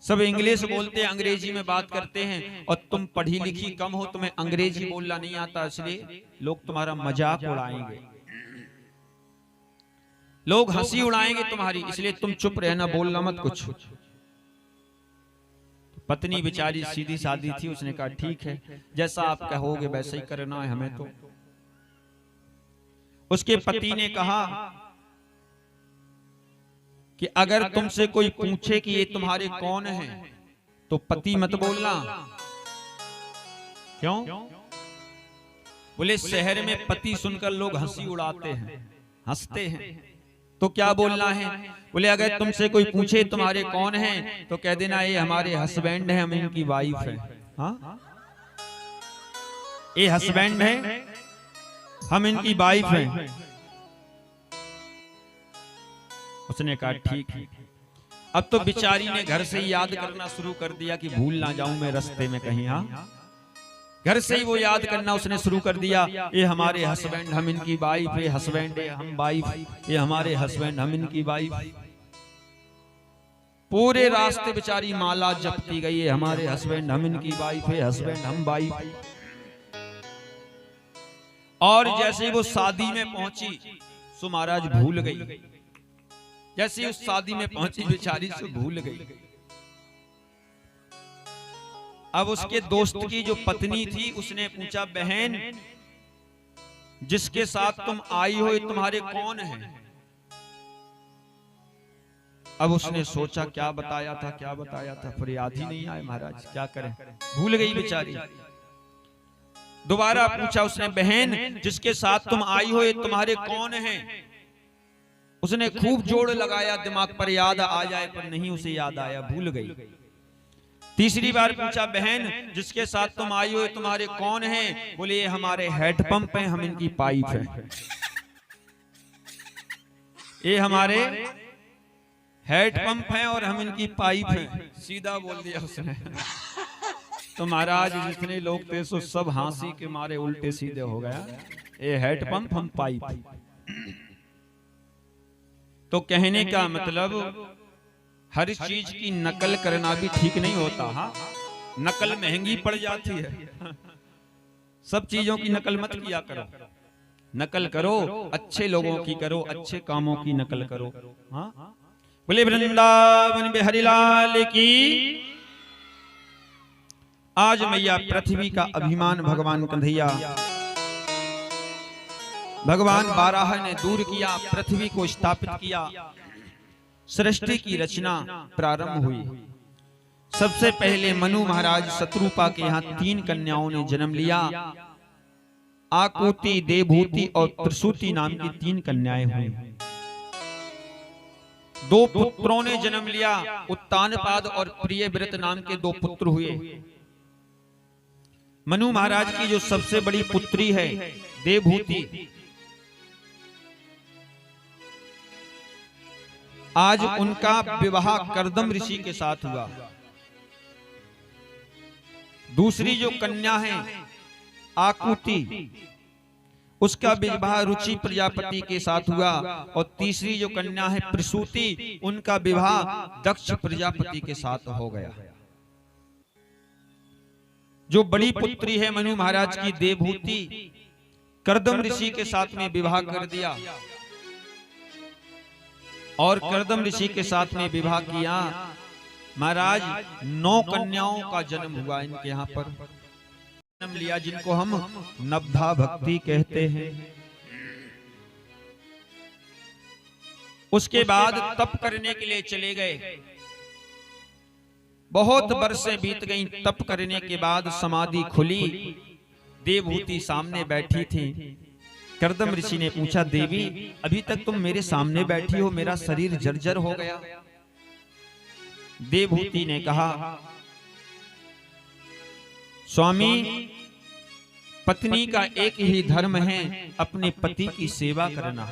सब इंग्लिश बोलते हैं, अंग्रेजी में बात करते हैं, और तुम पढ़ी लिखी कम हो, तुम्हें अंग्रेजी बोलना नहीं आता, इसलिए लोग तुम्हारा मजाक उड़ाएंगे, लोग हंसी उड़ाएंगे तुम्हारी, इसलिए तुम चुप रहना, बोलना मत कुछ। पत्नी बेचारी सीधी सादी थी, उसने कहा ठीक है, जैसा आप कहोगे वैसे ही करना है हमें। तो उसके पति ने कहा कि अगर तुमसे कोई पूछे कि ये तुम्हारे कौन हैं, तो पति मत बोलना। क्यों? बोले शहर में पति सुनकर लोग हंसी उड़ाते हैं, हंसते हैं, तो क्या बोलना है? बोले अगर तुमसे कोई पूछे तुम्हारे कौन हैं, तो कह देना ये हमारे हस्बैंड हैं, हम इनकी वाइफ है। हाँ, ये हस्बैंड है, हम इनकी वाइफ हैं। उसने कहा ठीक है। अब तो बिचारी ने घर से ही याद करना शुरू कर दिया कि भूल ना जाऊं मैं रास्ते में कहीं। हाँ, घर से ही वो याद करना उसने शुरू कर दिया, ये हमारे हस्बैंड, हम इनकी वाइफ, ये हस्बैंड है, हम वाइफ, ये हमारे हस्बैंड, हम इनकी वाइफ। पूरे रास्ते बेचारी माला जपती गई, ये हमारे हस्बैंड, हम इनकी वाइफ है, हस्बैंड, हम वाइफ। और जैसे वो शादी में पहुंची सो महाराज भूल गई, जैसे उस शादी में पहुंची बेचारी से भूल गई। अब उसके दोस्त की जो पत्नी थी उसने पूछा, बहन जिसके साथ तुम आई हो ये तुम्हारे कौन हैं? अब उसने सोचा क्या बताया था, क्या बताया था, फिर याद ही नहीं आया महाराज, क्या करें, भूल गई बेचारी। दोबारा पूछा उसने, बहन जिसके साथ तुम आई हो ये तुम्हारे कौन हैं? उसने खूब जोड़ लगाया दिमाग पर याद आ जाए, पर नहीं उसे याद आया, भूल गई। तीसरी बार पूछा, बहन जिसके साथ तुम आई हो तुम्हारे कौन हैं? बोले ये हमारे हेड पंप हैं, हम इनकी पाइप है। ये हमारे हेड पंप हैं और हम इनकी पाइप हैं, सीधा बोल दिया उसने। तो महाराज जितने लोग थे सो सब हंसी के मारे उल्टे सीधे हो गया, ये हेड पंप, हम पाइप। तो कहने का मतलब हर चीज की नकल करना भी ठीक नहीं होता। हाँ, नकल महंगी पड़ जाती है। सब चीजों की नकल मत किया करो, नकल करो अच्छे लोगों की करो, अच्छे कामों की नकल करो। हाँ, बोले वृंदावन बिहारी लाल की। आज मैया पृथ्वी का अभिमान भगवान कन्हैया भगवान बाराह ने दूर किया, पृथ्वी को स्थापित किया, सृष्टि की रचना प्रारंभ हुई। सबसे पहले मनु महाराज शत्रुपा के यहाँ 3 कन्याओं ने जन्म लिया। आकुति, देवभूति और प्रसूति नाम की 3 कन्याएं हुई। 2 पुत्रों ने जन्म लिया, उत्तानपाद और प्रियव्रत नाम के 2 पुत्र हुए। मनु महाराज की जो सबसे बड़ी पुत्री है देवभूति, आज उनका विवाह कर्दम ऋषि के साथ हुआ। दूसरी जो कन्या है आकुति, उसका विवाह रुचि प्रजापति के साथ हुआ। और तीसरी जो कन्या है प्रसूति, उनका विवाह दक्ष प्रजापति के साथ हो गया। जो बड़ी पुत्री है मनु महाराज की देवभूति, कर्दम ऋषि के साथ में विवाह कर दिया और कर्दम ऋषि के साथ में विवाह किया। महाराज 9 कन्याओं का जन्म हुआ इनके यहाँ पर, जन्म लिया, जिनको हम नवधा भक्ति कहते हैं। उसके बाद तप करने के लिए चले गए। बहुत वर्षें बीत गईं। तप करने के बाद समाधि खुली, देवभूति सामने बैठी थी। कर्दम ऋषि ने पूछा, देवी अभी तक तुम मेरे सामने बैठी हो, मेरा शरीर जर्जर हो गया। देवभूति ने कहा, स्वामी पत्नी का एक ही धर्म है, अपने पति की सेवा करना,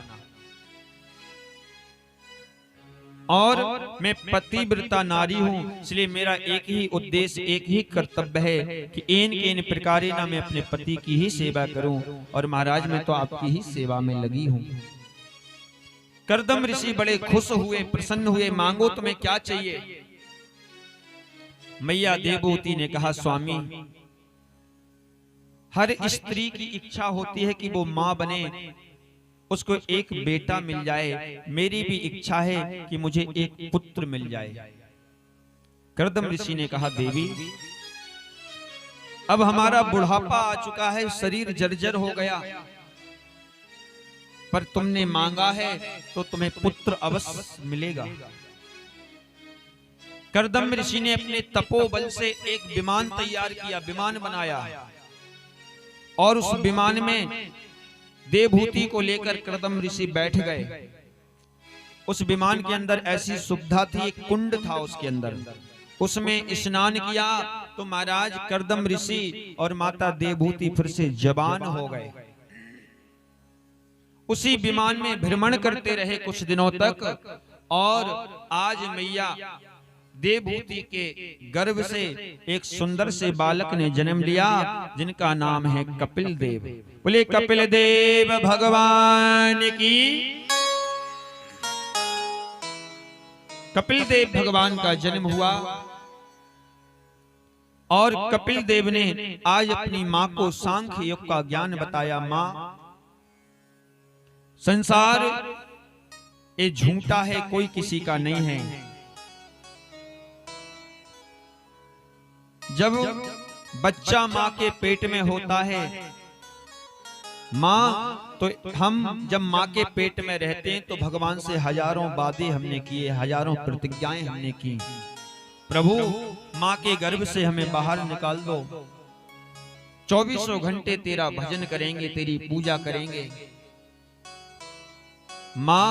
और मैं पतिव्रता नारी हूं, इसलिए मेरा एक ही उद्देश्य, एक ही कर्तव्य है कि इन प्रकारे ना मैं अपने पति की ही सेवा करूं। और महाराज मैं तो आपकी ही सेवा में लगी हूं। कर्दम ऋषि बड़े खुश हुए, प्रसन्न हुए। मांगो तुम्हें क्या चाहिए? मैया देवभूति ने कहा, स्वामी हर स्त्री की इच्छा होती है कि वो मां बने, उसको एक बेटा मिल जाए। मेरी भी इच्छा है कि मुझे एक पुत्र मिल जाए। कर्दम ऋषि ने कहा, देवी अब हमारा बुढ़ापा आ चुका है, शरीर जर्जर हो गया, पर तुमने मांगा है तो तुम्हें पुत्र अवश्य मिलेगा। कर्दम ऋषि ने अपने तपोबल से एक विमान तैयार किया, विमान बनाया, और उस विमान में देवभूति को लेकर कर्दम ऋषि बैठ गए। उस विमान के अंदर ऐसी सुविधा थी, एक कुंड था उसके अंदर, उसमें स्नान किया तो महाराज कर्दम ऋषि और माता देवभूति फिर से जवान हो गए। उसी विमान में भ्रमण करते रहे कुछ दिनों तक, और आज मैया देवभूति के गर्भ से एक सुंदर से बालक ने जन्म लिया, जिनका नाम है कपिल देव। बोले कपिल देव भगवान की। कपिल देव भगवान का जन्म हुआ, और कपिल देव ने आज अपनी मां को सांख्य योग का ज्ञान बताया। मां, संसार ये झूठा है, कोई किसी का नहीं है। जब बच्चा मां के पेट में होता है, मां तो हम जब मां के पेट में रहते हैं तो भगवान से हजारों वादे हमने किए, हजारों प्रतिज्ञाएं हमने की। प्रभु मां के गर्भ से हमें बाहर निकाल दो, 24 घंटे तेरा भजन करेंगे, तेरी पूजा करेंगे। मां,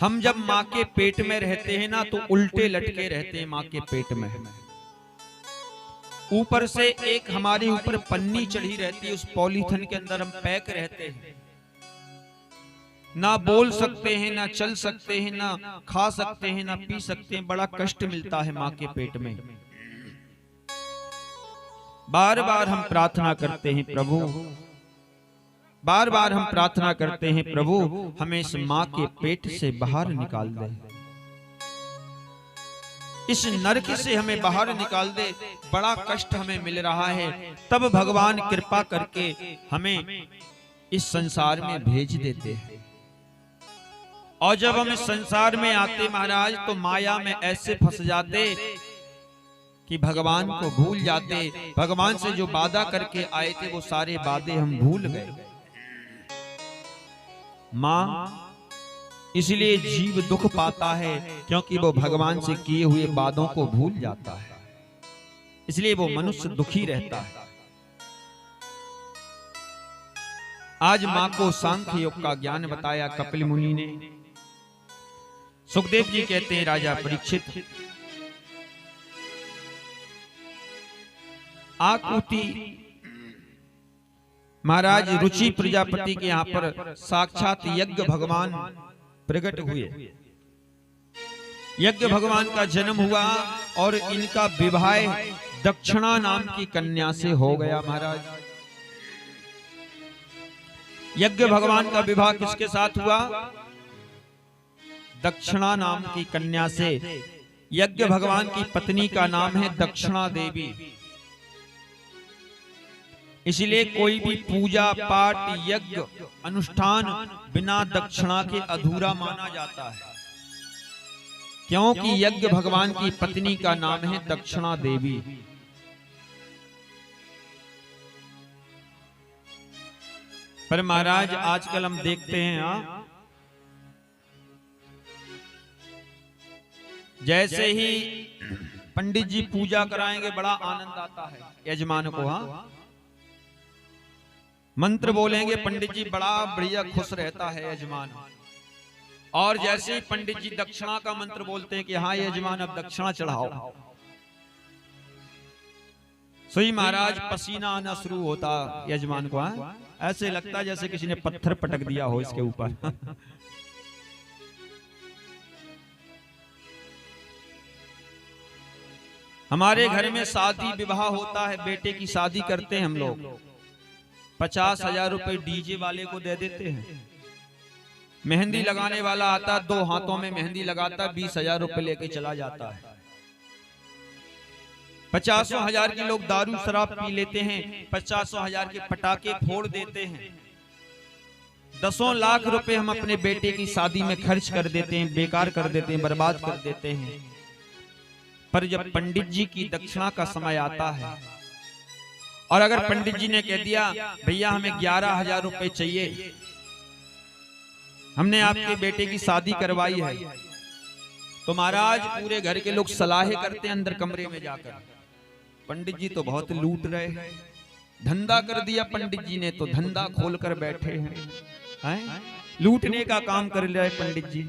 हम जब मां के पेट में रहते हैं ना तो उल्टे लटके रहते हैं मां के पेट में। ऊपर से एक हमारे ऊपर पन्नी चढ़ी रहती है, उस पॉलीथिन के अंदर हम पैक रहते हैं। ना बोल सकते हैं, ना चल सकते हैं, ना खा सकते हैं, ना पी सकते हैं। बड़ा कष्ट मिलता है मां के पेट में। बार बार हम प्रार्थना करते हैं प्रभु, बार बार हम प्रार्थना करते हैं प्रभु हमें इस मां के पेट से बाहर निकाल दे, इस नरक से हमें बाहर निकाल दे। बड़ा कष्ट हमें मिल रहा है। तब भगवान कृपा करके हमें इस संसार में भेज देते हैं। और जब हम इस संसार में आते महाराज तो माया में ऐसे फंस जाते कि भगवान को भूल जाते। भगवान से जो वादा करके आए थे वो सारे वादे हम भूल गए। मां, इसलिए जीव दुख पाता है क्योंकि वो भगवान से किए हुए वादों को भूल जाता है, इसलिए वो मनुष्य दुखी रहता है। आज मां को सांख्य योग का ज्ञान बताया कपिल मुनि ने। सुखदेव जी कहते हैं, राजा परीक्षित, आकुति महाराज रुचि प्रजापति के यहां पर साक्षात यज्ञ भगवान प्रकट हुए। यज्ञ भगवान का जन्म हुआ और इनका विवाह दक्षिणा नाम की कन्या से हो गया। महाराज, यज्ञ भगवान का विवाह किसके साथ हुआ? दक्षिणा नाम की कन्या से। यज्ञ भगवान की पत्नी का नाम है दक्षिणा देवी। इसलिए कोई भी पूजा पाठ यज्ञ अनुष्ठान बिना दक्षिणा के अधूरा माना जाता है, क्योंकि यज्ञ भगवान की पत्नी का नाम है दक्षिणा देवी। पर महाराज आजकल हम देखते हैं, जैसे ही पंडित जी पूजा कराएंगे बड़ा आनंद आता है यजमान को। हाँ, मंत्र बोलेंगे पंडित जी, बड़ा बढ़िया खुश रहता है यजमान। और जैसे ही पंडित जी दक्षिणा का मंत्र बोलते हैं कि हाँ यजमान अब दक्षिणा चढ़ाओ, सही महाराज पसीना आना शुरू होता यजमान को। हाँ, ऐसे लगता है जैसे किसी ने पत्थर पटक दिया हो इसके ऊपर। हमारे घर में शादी विवाह होता है, बेटे की शादी करते हैं हम लोग, 50,000 रुपए डीजे वाले को दे देते हैं। मेहंदी लगाने वाला आता, 2 हाथों में मेहंदी लगाता, 20,000 रुपए लेके चला जाता है। 50,000 के लोग दारू शराब पी लेते हैं, 50,000 के पटाखे फोड़ देते हैं। 10 लाख रुपए हम अपने बेटे की शादी में खर्च कर देते हैं, बेकार कर देते हैं, बर्बाद कर देते हैं। पर जब पंडित जी की दक्षिणा का समय आता है और अगर पंडित जी ने कह दिया भैया हमें 11,000 रुपए चाहिए, हमने आपके बेटे की शादी करवाई है, तो महाराज पूरे घर के लोग सलाहें करते हैं अंदर कमरे में जाकर, पंडित जी तो बहुत लूट रहे हैं, धंधा कर दिया पंडित जी ने, तो धंधा खोल कर बैठे हैं, लूटने का काम कर रहे हैं पंडित जी।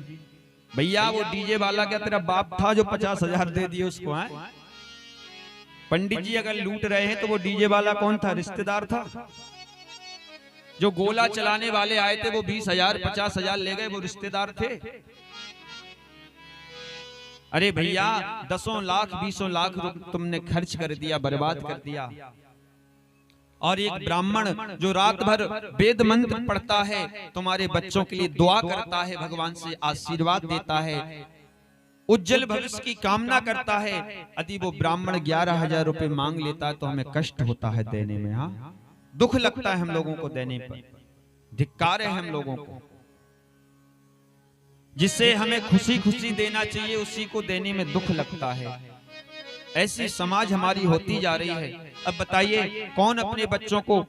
भैया वो डीजे वाला क्या तेरा बाप था जो 50,000 दे दिए उसको? है पंडित जी अगर लूट रहे हैं तो वो डीजे वाला कौन था? रिश्तेदार था। जो गोला चलाने वाले आए थे वो 20,000 50,000 ले गए, वो रिश्तेदार थे। अरे भैया 10 लाख 20 लाख तुमने खर्च कर दिया, बर्बाद कर दिया। और एक ब्राह्मण जो रात भर वेद मंत्र पढ़ता है, तुम्हारे बच्चों के लिए दुआ करता है, भगवान से आशीर्वाद देता है, उज्जवल भविष्य की कामना करता है, यदि वो ब्राह्मण 11,000 रुपए मांग लेता है तो हमें कष्ट होता है देने में। हाँ, दुख लगता है हम लोगों को देने पर, धिक्कार है हम लोगों को। जिससे हमें खुशी खुशी देना चाहिए उसी को देने में दुख लगता है। ऐसी समाज हमारी होती जा रही है। अब बताइए कौन अपने बच्चों को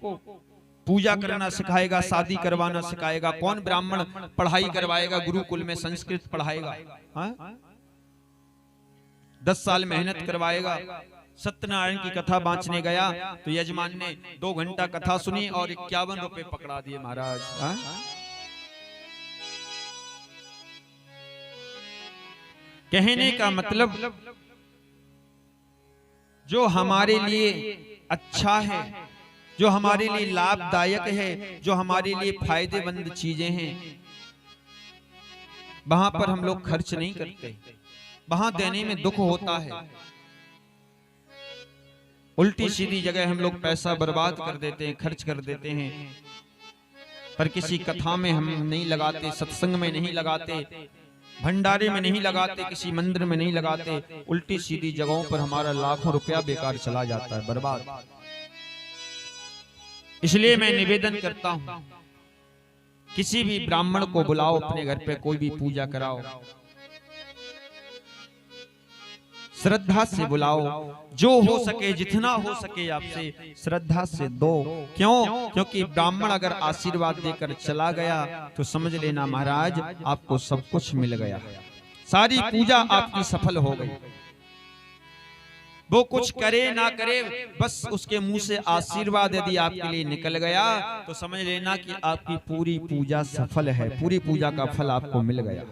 पूजा करना सिखाएगा, शादी करवाना सिखाएगा? कौन ब्राह्मण पढ़ाई करवाएगा, गुरुकुल में संस्कृत पढ़ाएगा? हाँ? 10 साल मेहनत करवाएगा। सत्यनारायण की कथा बांचने गया तो यजमान ने 2 घंटा कथा सुनी और 51 रुपए पकड़ा दिए महाराज। हाँ? कहने का मतलब जो हमारे लिए अच्छा है, जो हमारे लिए लाभदायक है, जो हमारे लिए फायदेमंद चीजें हैं, वहां पर हम लोग खर्च नहीं करते, वहां देने में दुख होता है। उल्टी सीधी जगह हम लोग पैसा बर्बाद कर देते हैं, खर्च कर देते हैं, पर किसी कथा में हम नहीं लगाते, सत्संग में नहीं लगाते, भंडारे में नहीं लगाते, किसी मंदिर में नहीं लगाते। उल्टी सीधी जगहों पर हमारा लाखों रुपया बेकार चला जाता है, बर्बाद। इसलिए मैं निवेदन करता हूं, किसी भी ब्राह्मण को बुलाओ अपने घर पे, कोई भी पूजा कराओ, श्रद्धा से बुलाओ, जो हो सके जितना हो सके आपसे श्रद्धा से दो। क्यों? क्योंकि ब्राह्मण अगर आशीर्वाद देकर चला गया तो समझ लेना महाराज आपको सब कुछ मिल गया, सारी पूजा आपकी सफल हो गई। वो कुछ करे ना करे, बस उसके मुंह से आशीर्वाद यदि आपके लिए निकल गया तो समझ लेना कि आपकी पूरी पूजा सफल है, पूरी पूजा का फल आपको मिल गया।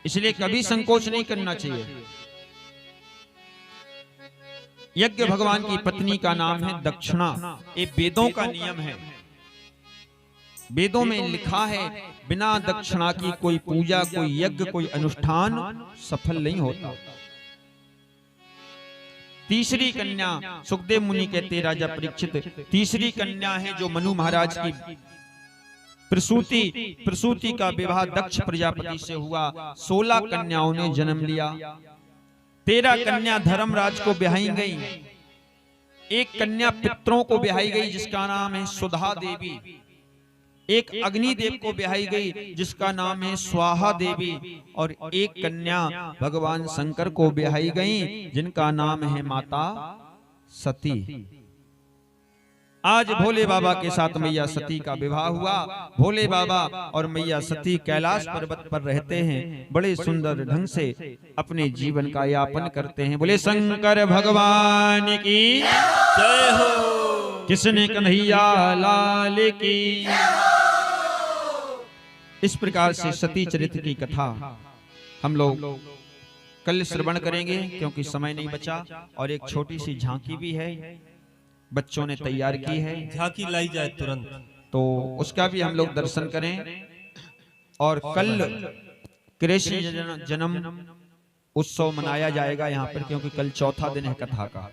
इसलिए कभी संकोच नहीं करना चाहिए। यज्ञ भगवान की पत्नी का नाम है दक्षिणा, ये वेदों का नियम है। वेदों में लिखा है बिना दक्षिणा की कोई पूजा, कोई यज्ञ, कोई अनुष्ठान सफल नहीं होता। तीसरी कन्या, सुखदेव मुनि कहते राजा परीक्षित, तीसरी कन्या है जो मनु महाराज की प्रसूति का विवाह दक्ष प्रजापति से हुआ। 16 कन्याओं ने जन्म लिया। 13 कन्या धर्मराज को ब्याही गई, एक कन्या पितरों को ब्याही गई जिसका नाम है सुधा देवी, एक अग्निदेव को ब्याही गई जिसका नाम है स्वाहा देवी, और एक कन्या भगवान शंकर को ब्याही गई जिनका नाम है माता सती। आज भोले बाबा के साथ मैया सती का विवाह हुआ। भोले बाबा और मैया सती कैलाश पर्वत पर रहते हैं, बड़े सुंदर ढंग से अपने जीवन का यापन करते हैं। बोले शंकर भगवान की जय हो, किसने कन्हैया लाल की। इस प्रकार से सती चरित्र की कथा हम लोग कल श्रवण करेंगे क्योंकि समय नहीं बचा, और एक छोटी सी झांकी भी है, बच्चों ने तैयार की है, झांकी लाई जाए तुरंत, तो उसका भी हम लोग दर्शन करें। और कल कृष्ण जन्म उत्सव मनाया जाएगा यहाँ पर, क्योंकि कल चौथा दिन है कथा का।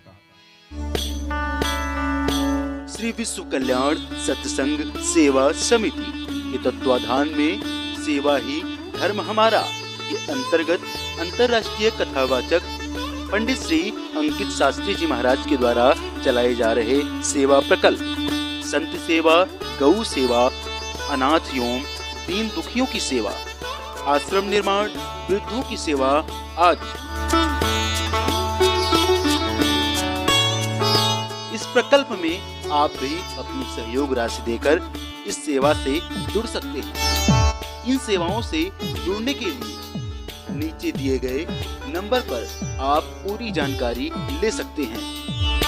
श्री विश्व कल्याण सत्संग सेवा समिति के तत्वाधान में सेवा ही धर्म हमारा के अंतर्गत अंतर्राष्ट्रीय कथावाचक पंडित श्री अंकित शास्त्री जी महाराज के द्वारा चलाए जा रहे सेवा प्रकल्प संत सेवा, गौ सेवा, अनाथ एवं दीन दुखियों की सेवा, आश्रम निर्माण, वृद्धों की सेवा आदि। इस प्रकल्प में आप भी अपनी सहयोग राशि देकर इस सेवा से जुड़ सकते हैं। इन सेवाओं से जुड़ने के लिए नीचे दिए गए नंबर पर आप पूरी जानकारी ले सकते हैं।